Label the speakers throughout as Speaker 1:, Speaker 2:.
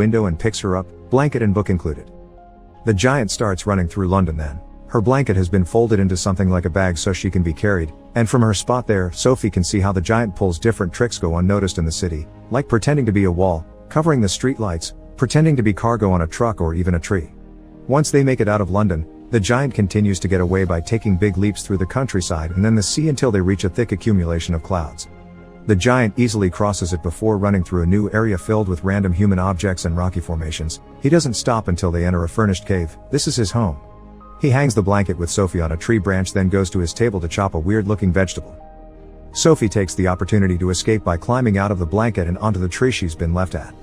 Speaker 1: window and picks her up, blanket and book included. The giant starts running through London then. Her blanket has been folded into something like a bag so she can be carried, and from her spot there, Sophie can see how the giant pulls different tricks go unnoticed in the city, like pretending to be a wall, covering the street lights, pretending to be cargo on a truck or even a tree. Once they make it out of London, the giant continues to get away by taking big leaps through the countryside and then the sea until they reach a thick accumulation of clouds. The giant easily crosses it before running through a new area filled with random human objects and rocky formations. He doesn't stop until they enter a furnished cave. This is his home. He hangs the blanket with Sophie on a tree branch, then goes to his table to chop a weird-looking vegetable. Sophie takes the opportunity to escape by climbing out of the blanket and onto the tree she's been left at.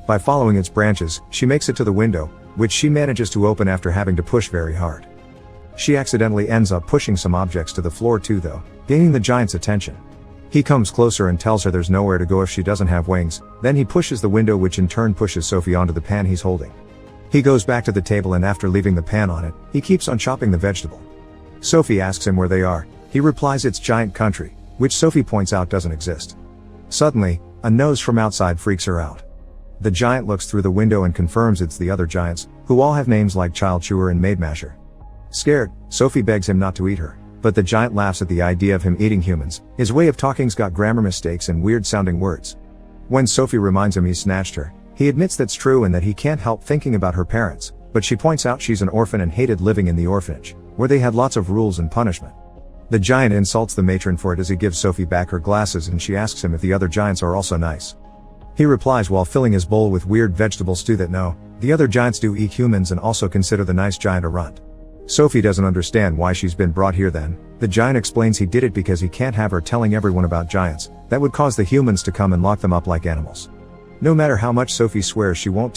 Speaker 1: By following its branches, she makes it to the window, which she manages to open after having to push very hard. She accidentally ends up pushing some objects to the floor too though, gaining the giant's attention. He comes closer and tells her there's nowhere to go if she doesn't have wings, then he pushes the window, which in turn pushes Sophie onto the pan he's holding. He goes back to the table and after leaving the pan on it, he keeps on chopping the vegetable. Sophie asks him where they are. He replies it's giant country, which Sophie points out doesn't exist. Suddenly, a nose from outside freaks her out. The giant looks through the window and confirms it's the other giants, who all have names like Child Chewer and Maid Masher. Scared, Sophie begs him not to eat her, but the giant laughs at the idea of him eating humans. His way of talking's got grammar mistakes and weird sounding words. When Sophie reminds him he snatched her, he admits that's true and that he can't help thinking about her parents, but she points out she's an orphan and hated living in the orphanage, where they had lots of rules and punishment. The giant insults the matron for it as he gives Sophie back her glasses and she asks him if the other giants are also nice. He replies while filling his bowl with weird vegetable stew that no, the other giants do eat humans and also consider the nice giant a runt. Sophie doesn't understand why she's been brought here then. The giant explains he did it because he can't have her telling everyone about giants. That would cause the humans to come and lock them up like animals. No matter how much Sophie swears she won't